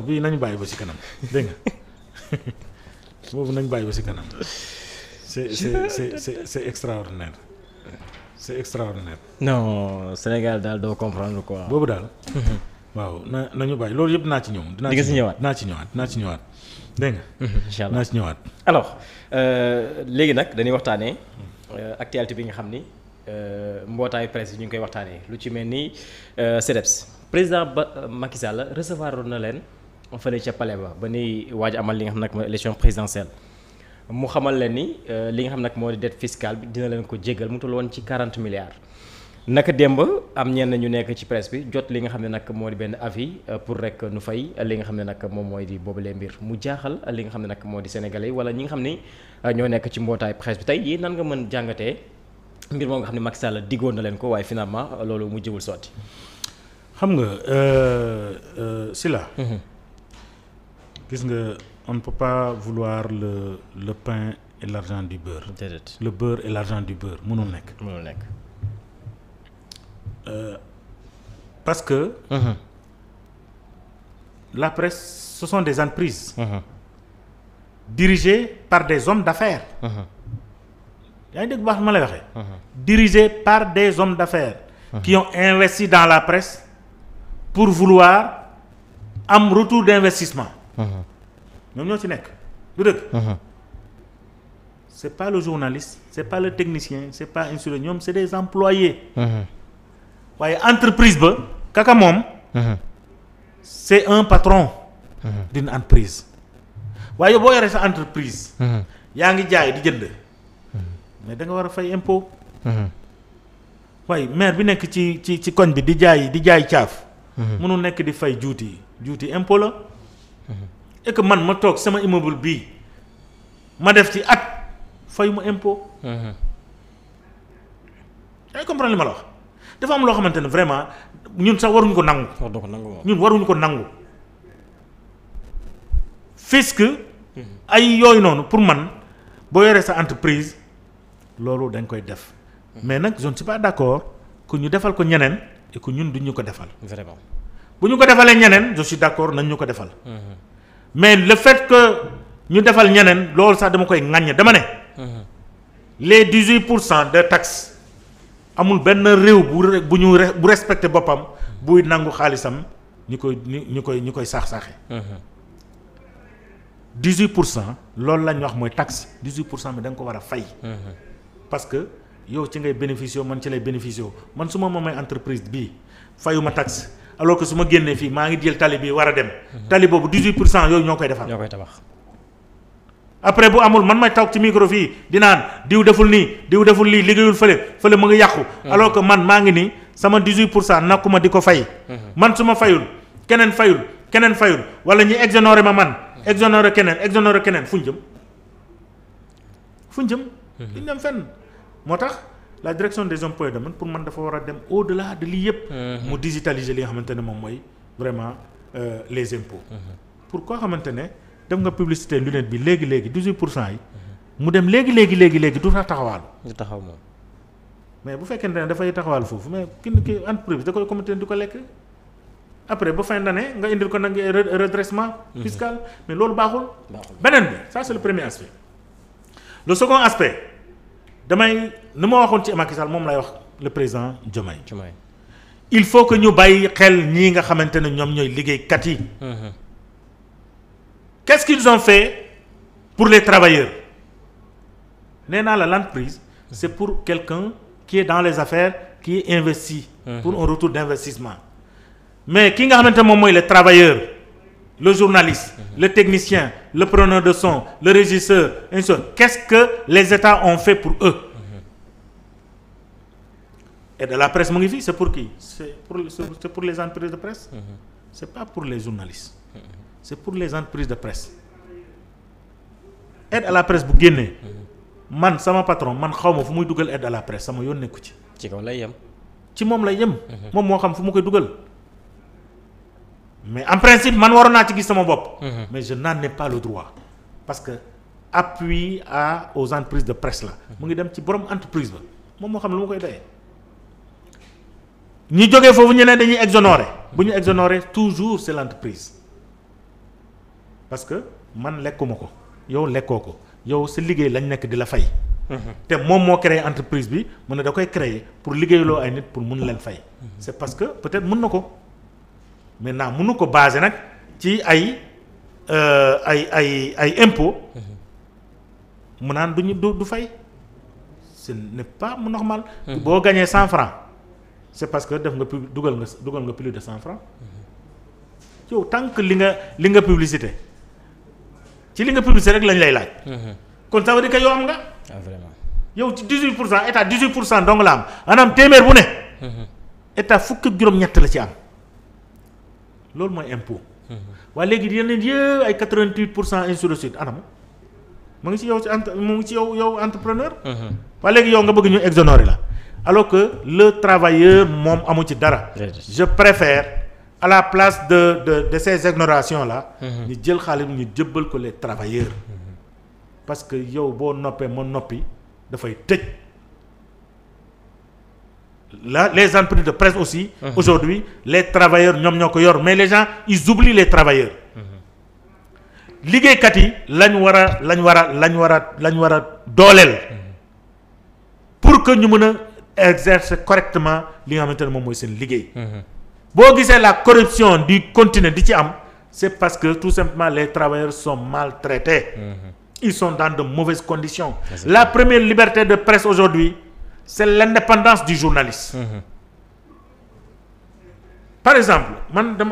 bii nañu bàyyi ba ci kanam dégg nga boobu nañu bàyyi ba ci kanam c'est extraordinaire c'est extraordinaire. non Sénégal daal doo comprendre quoi. boobu daal. waaw nañu bàyyi loolu yëpp naa ci ñëw. di nga si ñëwaat dinaa ci ñëwaat dégg nga. incha allah naa ci ñëwaat. alors léegi nag dañuy waxtaanee actualité bi nga xam ni mbootaayu presse yi ñu ngi koy waxtaanee lu ci mel ni CDEPS président Macky Sall recevoir na leen fële ca palais ba ni waaj amal li nga xam nag mooy élection présidentielle mu xamal leen ni li nga xam nag moo di dette fiscale bi dina leen ko jéggal mu toll woon ci 40 milliards. naka démb am ñenn ñu nekk ci presse bi jot li nga xam ne nag moo di benn avis pour rek nu fay li nga xam ne nag moom mooy di boobulee mbir mu jaaxal li nga xam ne nag moo di sénégalais yi wala ñi nga xam ni ñoo nekk ci mbootaay presse bi tey yii nan nga mën jàngatee mbir moom nga xam ne Macky Sall diggoon na leen ko waaye finalement loolu mu jëwul sotti. xam nga Sylla gis nga on ne peut pas vouloir le pain et l'argent du beurre. déedéet le beurre et l'argent du beurre mënul nekk. mënul nekk. Parce que la presse ce sont des entreprises dirigées par des hommes d'affaires. yaa ngi dégg bu baax ma lay waxee. dirigées par des hommes d'affaires. qui ont investi dans la presse pour vouloir am retour d'investissement. ñoom ñoo ci nekk du dëgg. c'est pas le journaliste c'est pas le technicien c'est pas insulé ñoom c'est des employés. waaye entreprise ba kaka moom. c'est un patron. d'une entreprise. waaye boo yoree sa entreprise. yaa ngi jaay di jënd. mais da nga war a fay impôt. waaye maire bi nekk ci koñ bi di jaay caaf. mënul nekk di fay juuti impôt la. et que man ma toog sama immeuble bii ma def ci at fayuma impôt. yaa ngi comprendre li ma la wax. dafa am loo xamante ne vraiment ñun sax waruñu ko nangu. ñun waruñu ko nangu. fisc ay yooyu noonu pour man boo yoree sa entreprise loolu dañ koy def. mais nag je ne suis pas d'accord que ñu defal ko ñeneen et que ñun duñ ñu ko defal. vraiment bu ñu ko defalee ñeneen je suis d'accord nañ ñu ko defal. mais le fait que ñu defal ñeneen loolu sax dama koy ŋaññe dama ne. les 18% de taxes. amul benn réew bu respecté boppam buy nangu xaalisam ñu koy saax-saaxe 18% loolu lañ wax mooy taxe 18% bi da nga ko war a fay. parce que yow ci ngay bénéficier man ci lay bénéficier man su ma moomee entreprise bii fayuma taxe alors que su ma génnee fii maa ngi jël tali bii war a dem. tali boobu 18% yooyu ñoo koy defar. ñoo koy tabax. après bu amul man may toog ci micro fii di naan diw deful nii diw deful lii liggéeyul fële mu ngi yàqu. alors que man maa ngi nii sama 18% nakkuma di ko fay. man su ma fayul keneen fayul wala ñi exonéré ma man. exonéré keneen fu ñu jëm. duñ dem fenn moo tax la direction des impôts et domaines pour man dafa war a dem au-delà de lii yëpp. mu digitaliser li nga xamante ne moom mooy vraiment les impôts. pour koo xamante ne. def nga publicité lunette bi léegi 18% yi mu dem léegi du taxawaalu. du taxaw moom. mais bu fekkente ne dafay taxawaalu foofu mais ki entreprise da koy commenter di ko lekk après ba fin d'année nga indil ko nag redressement fiscal mais loolu baaxul. beneen bi ça c'est le premier aspect. le second aspect damay ni ma waxoon ci Macky Sall moom lay wax le président Diomaye. il faut que ñu bàyyi xel ñii nga xamante ne ñoom ñooy liggéeykat yi. Qu'est-ce qu'ils ont fait pour les travailleurs? nee naa la l'entreprise c'est pour quelqu'un qui est dans les affaires qui est investi pour un retour d'investissement mais ki nga xamante moom mooy le travailleur le journaliste le technicien le preneur de son le régisseur ainsi de suite qu'est-ce que les États ont fait pour eux? Et de la presse mu ngi fii c'est pour qui? C'est pour les entreprises de presse. C'est pas pour les journalistes. C'est pour les entreprises de presse. Aide à la presse bu génnee. man sama patron man xaw ma fu muy dugal aide à la presse sama yoon nekku ci. ci kaw lay yem. ci moom lay yem. moom moo xam fu mu koy dugal. mais en principe man waroon naa ci gis sama bopp. mais je n'en ai pas le droit. parce que appui aux entreprises de presse la. mu ngi dem ci borom entreprise ba moom moo xam lu mu koy doyee. ñi jógee foofu ñu ne dañuy exonérer bu ñu exonérer toujours c'est l'entreprise. parce que man lekkuma ko yow lekkoo ko yow sa liggéey lañ nekk di la fay. te moom moo créé entreprise bi mu ne da koy créer pour liggéeyloo ay nit pour mun leen fay. c'est parce que peut-être mun na ko maintenant munu ko baser nag ci ay impôts. mu naan du fay. ce n'est pas normal. boo gañee 100 francs c'est parce que def nga dugal nga plus de 100 francs. yow tant que li nga publicité ci li nga publicité rek lañ lay laaj. kon ça veut dire que yow am nga. ah vraiment. yow ci 18% état 18% dong la am maanaam téeméer bu ne. état fukk ak juróom-ñett la ci am loolu mooy impôt. waaye léegi yeneen yëpp ay 88% ainsi de suite anam mu ngi ci yow mu ngi ci yow entrepreneur. waaye léegi yow nga bëgg ñu exonérer la alors que le travailleur moom amu ci dara. je préfère à la place de ces exonérations là. ñu jël xaalis ñu jëbbal ko les travailleurs. parce que yow boo noppee ma noppi dafay tëj les entreprises de presse aussi. Aujourd'hui les travailleurs ñoom ñoo ko yor mais les gens ils oublient les travailleurs. liggéeykat yi lañ war a dooleel. pour que ñu mën a exercer correctement li nga xamante ne moom mooy seen liggéey. boo gisee la corruption di continuer di ci am c'est parce que tout simplement les travailleurs sont maltraités. Ils sont dans de mauvaises conditions. La première liberté de presse aujourd'hui c'est l'indépendance du journaliste. Par exemple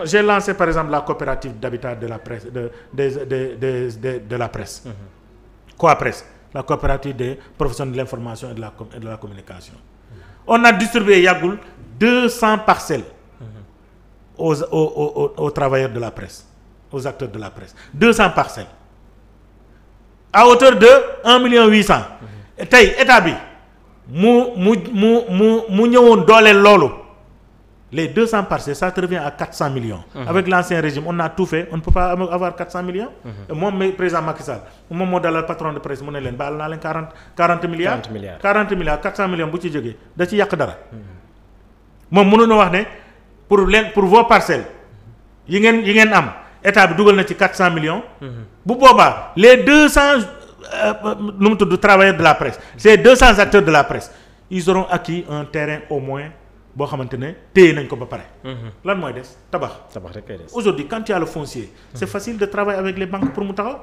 j'ai lancé par exemple la coopérative d'habitat de la presse de la presse. Coapresse, la coopérative des professionnels de l'information et de la communication. On a distribué yàggul 200 parcelles aux travailleurs de la presse, aux acteurs de la presse. 200 parcelles à hauteur de 1,8 million. tey état bi mu ñëwoon dooleel loolu. Les 200 parcelles ça te revient à 400 millions. Avec l'ancien régime on a tout fait on ne peut pas avoir 400 millions. moom président Macky Sall moom moo dalal patron de presse mu ne leen baal naa leen 40 milliards. 40 milliards 400 millions bu ci jógee da ci yàq dara. moom mënoon na wax ne pour vos parcelles yi ngeen am état bi dugal na ci 400 millions. bu boobaa les 200 nu mu tudd travailleurs de la presse ces 200 acteurs de la presse ils auront acquis un terrain au moins. boo xamante ne téye nañ ko ba pare. lan mooy des tabax rek kay des. aujourd'hui quand tu as le foncier. c'est facile de travailler avec les banques pour mu taxaw.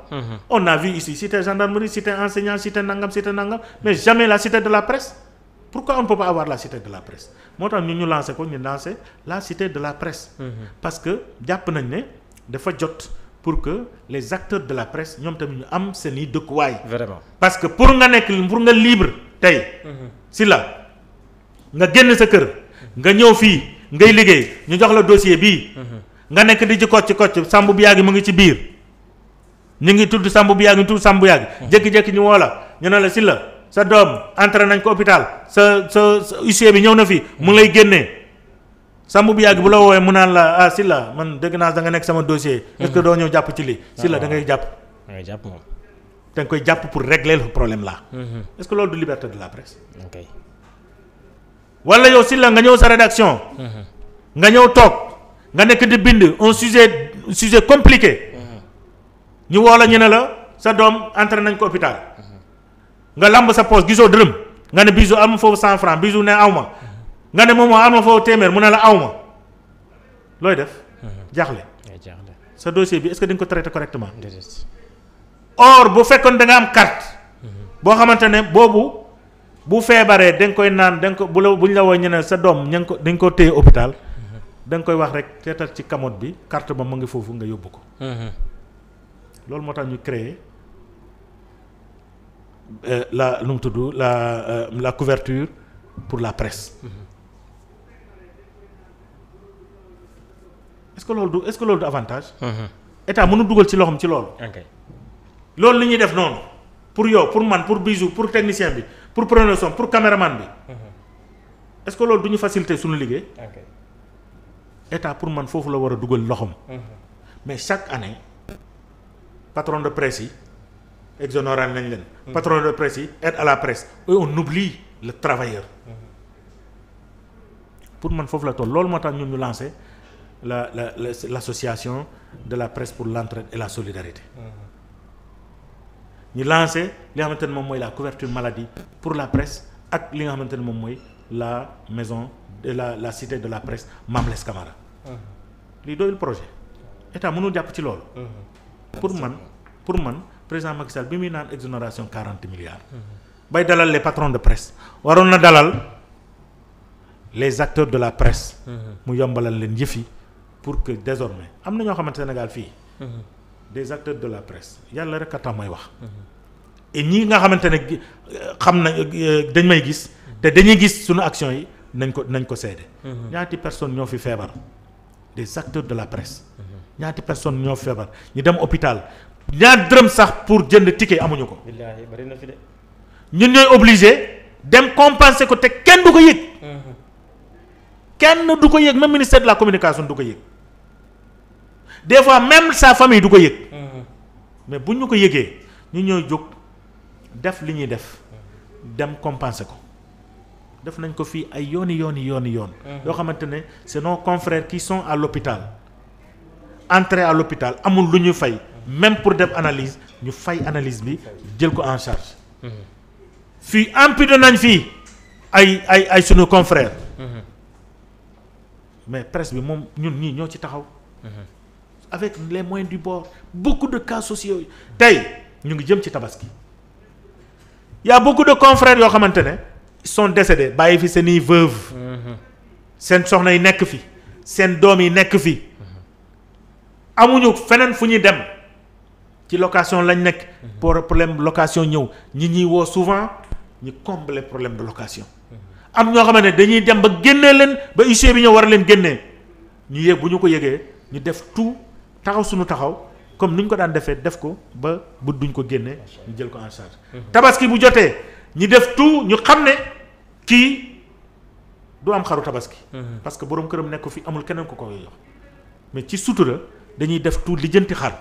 on a vu ici cité gendarmerie cité enseignant cité nangam mais jamais la cité de la presse. pourquoi on ne peut pas avoir la cité de la presse moo tax ñu lancé ko ñu lancé la cité de la presse. parce que jàpp nañ ne dafa jot pour que les acteurs de la presse ñoom tamit ñu am seen i dëkkuwaay. vraiment parce que pour nga libre tey. si la nga génn sa kër. nga ñëw fii ngay liggéey ñu jox la dossier bii. nga nekk di ci kocc Sambou Biagui mu ngi ci biir ñu ngi tudd Sambou Biagui jékki-jékki ñu woo la ñu ne la si la sa doom entré nañ ko hôpital sa huissier bi ñëw na fi mu ngi lay génnee Sambou Biagui bu la woowee mu naan la si la man dégg naa da nga nekk sama dossier. est-ce que doo ñëw jàpp ci lii. si la da ngay jàpp. moom. da nga koy jàpp pour régler le problème là. est-ce que loolu du liberté de la presse. ok. wala yow si la nga ñëw sa rédaction. nga ñëw toog nga nekk di bind un sujet compliqué. ñu woo la ñu ne la sa doom entré nañ ko hôpital. nga lamb sa poche gisoo dërëm nga ne bisu am foofu 100 francs bisu ne aw ma nga ne moom am na foofu téeméer mu ne la aw ma looy def. jaaxle. sa dossier bi est-ce que dañ ko traité correctement. or bu fekkoon da nga am carte. boo xamante ne boobu. bu feebaree da nga koy naan da nga ko bu ñu la woo ñu ne sa doom ña dañ ko téye hôpital da nga koy wax rek teetal ci camotte bi carte ba mu ngi foofu nga yóbbu ko. loolu moo tax ñu créer lu mu tudd la couverture pour la presse. est-ce que loolu du avantage. état mënu dugal ci loxoom ci loolu. loolu li ñuy def noonu pour yow pour man pour Bijou pour technicien bi. pour preneur son pour caméraman bi. est-ce que loolu du ñu faciliter suñu liggéey. état pour man foofu la war a dugal loxoom. mais chaque année patron de presse yi exonéré nañ leen. patron de presse yi aide à la presse et on oublie le travailleur. pour man foofu la toll loolu moo tax ñun ñu lancé l'association de la presse pour l'entraide et la solidarité. ñu lancé li nga xamante ne moom mooy la couverture maladie pour la presse ak li nga xamante ne moom mooy la maison de la cité de la presse Mame Less Camara. lii doyul projet état mënul jàpp ci loolu. pour man président Macky Sall bi muy naan exonération 40 milliards. bay dalal les patrons de presse waroon na dalal les acteurs de la presse. mu yombalal leen yëf yi pour que désormais am na ñoo xamante Sénégal fii. des acteurs de la presse yàlla rek a tax mooy wax. et ñi nga xamante ne xam na dañ may gis. te dañuy gis suñu action yi nañ ko seede. ñaati personnes ñoo fi feebar. des acteurs de la presse. ñaati personnes ñoo fi feebar ñu dem hôpital ñaar dërëm sax pour jënd ticket amuñu ko. billaahi bari na fi de. ñun ñooy obligé dem compenser ko te kenn du ko yëg. kenn du ko yëg même ministère de la communication du ko yëg. des fois même sa famille du ko yëg. mais bu ñu ko yëgee ñu ñooy jóg def li ñuy def dem compenser ko def nañ ko fii ay yoon. yoo xamante ne c'est nos confrères qui sont à l'hôpital entrés à l'hôpital amul lu ñu fay même pour def analyse ñu fay analyse bi jël ko en charge. fii amputé nañ fii ay sunu confrères. mais presse bi moom ñun ñii ñoo ci taxaw. avec les moyens du bord beaucoup de cas sociaux tey ñu ngi jëm ci tabaski y a beaucoup de confrères yoo xamante ne ils sont décédés bàyyi fi seeni veuve seen soxna yi nekk fi seen doom yi nekk fi amuñu feneen fu ñuy dem ci location lañ nekk pour problème location ñëw ñi woo souvent ñu combler problème de location am ñoo xamante ne dañuy dem ba génnee leen ba huissier bi ñëw war a leen génnee ñu yëg bu ñu ko yëgee ñu def tout taxaw suñu taxaw comme ni ñu ko daan defee def ko ba bu duñ ko génne ñu jël ko en charge. tabaski bu jotee ñu def tout ñu xam ne kii du am xaru tabaski. parce que borom këram nekk fi amul keneen ku ko jox mais ci sutura dañuy def tout lijjanti xar.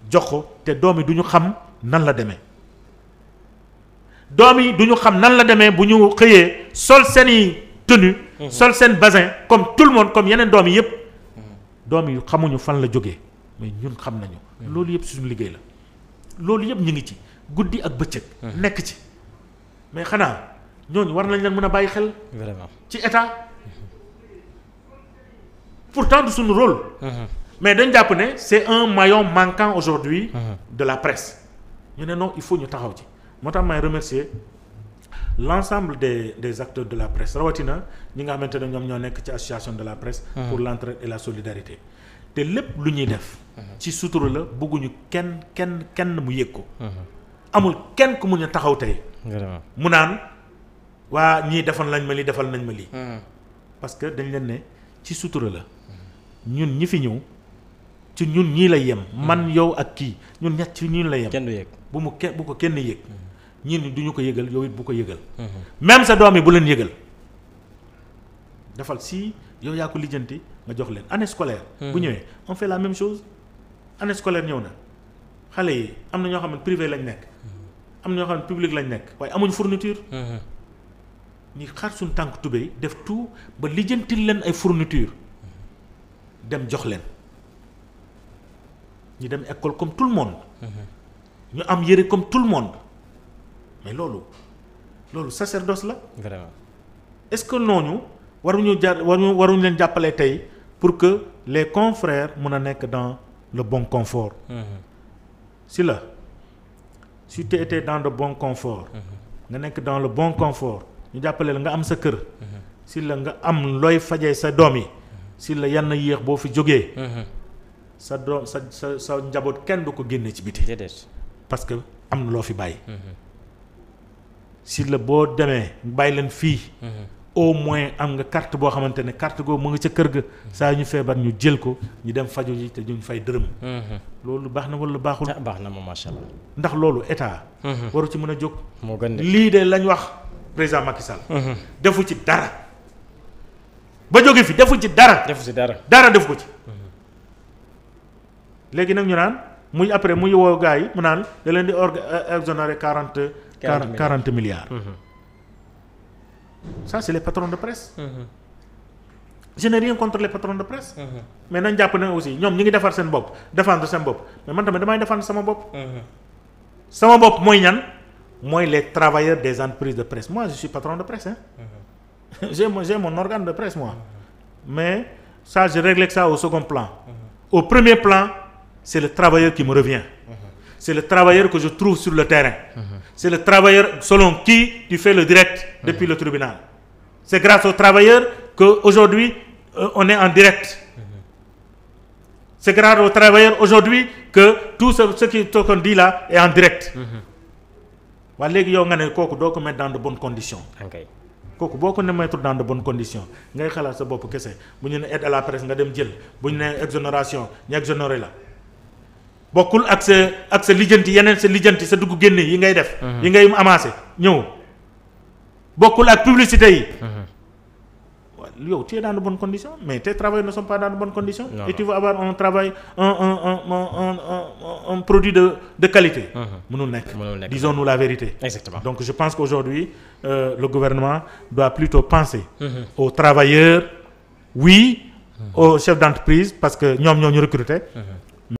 jox ko te doom yi du ñu xam nan la demee. doom yi du ñu xam nan la demee bu ñu xëyee sol seeni tenue sol seen basin comme tout le monde comme yeneen doom yi yëpp. doom yi xamuñu fan la jógee mais ñun xam nañu. loolu yëpp suñu liggéey la. loolu yëpp ñu ngi ci guddi ak bëccëg. nekk ci mais xanaa ñooñu war nañ leen mën a bàyyi xel. vraiment ci état. pourtant du suñu rôle. mais dañ jàpp ne c'est un maillon manquant aujourd'hui de la presse. ñu ne non il faut ñu taxaw ci moo tax may remercier l'ensemble des acteurs de la presse rawatina ñi nga xamante ne ñoom ñoo nekk ci association de la presse. pour l'entraide et la solidarité. te lépp lu ñuy def. ci sutura la bëgguñu kenn mu yëg ko. amul kenn ku mun a taxaw tey. mu naan waa ñii defal nañ ma lii defal nañ ma lii. parce que dañ leen ne ci sutura la ñun ñi fi ñëw ci ñun ñii lay yem. man yow ak kii ñun ñett ci ñun lay yem. kenn du yëg bu ko kenn yëg. ñii du ñu ko yëgal yow it bu ko yëgal. même sa doom yi bu leen yëgal. defal si yow yaa ko lijjanti nga jox leen année scolaire. bu ñëwee on fait la même chose année scolaire ñëw na xale yi am na ñoo xam ne privé lañ nekk. am na ñoo xam ne public lañ nekk waaye amuñ fourniture. ñu xar suñ tànk tubéy def tout ba lijjantil leen ay fourniture dem jox leen ñu dem école comme tout le monde. ñu am yëre comme tout le monde mais loolu sacerdoce la. vraiment est-ce que nooñu waruñu leen jàppale tey pour que les confrères mun a nekk dans le bon confort. si tu étais dans le bon confort. nga nekk dans le bon confort ñu jàppale la nga am sa kër. si la nga am looy fajee sa doom yi. si la yann yéex boo fi jógee. sa doom sa njaboot kenn du ko génne ci biti. parce que am na loo fi bàyyi. si la boo demee bàyyi leen fii. au moins am nga carte boo xamante ne carte googu mu nga ca kër ga. saa ñu feebar ñu jël ko ñu dem faju ji te duñ fay dërëm. loolu baax na wala baaxul. baax na moom macha allah. ndax loolu état. waru ci mën a jóg. moo gën de lii de lañ wax président Macky Sall. defu ci dara. ba jóge fi defu ci dara. dara def ko ci. léegi nag ñu naan muy après muy woo gars yi mu naan da leen di exonérer 40 milliards. Ça c'est les patrons de presse. je n'ai rien contre les patrons de presse. mais nañ jàpp ne aussi ñoom ñi ngi defar seen bopp défendre seen bopp mais man tamit damay défendre sama bopp. sama bopp mooy ñan mooy les travailleurs des entreprises de presse moi je suis patron de presse hein. j'ai mon organe de presse moi. mais ça je règle ça au second plan. au premier plan c'est le travailleur qui me revient. c'est le travailleur que je trouve sur le terrain. c'est le travailleur selon qui tu fais le direct depuis le tribunal. c'est grâce aux travailleurs que aujourd'hui on est en direct. c'est grâce aux travailleurs aujourd'hui que tout ce qu'on dit là est en direct. waa léegi yow nga ne kooku doo ko mettre dans de bonnes conditions. kooku boo ko ne mettre dans de bonnes conditions ngay xalaat sa bopp kese bu ñu ne aide à la presse nga dem jël bu ñu ne exonération ñu exonéré la bokkul ak sa lijjanti yeneen sa lijjanti sa dugg génne yi ngay def. yi ngay amassé ñëw bokkul ak publicité yi. yow tu es dans de bonnes conditions mais tes travailleurs ne sont pas dans de bonnes conditions. et tu veux avoir un travail un produit de qualité. mënul nekk disons-nous la vérité. Exactement. donc je pense qu'aujourd'hui le gouvernement doit plutôt penser aux travailleurs oui aux chefs d'entreprise parce que ñoom ñoo ñu recruter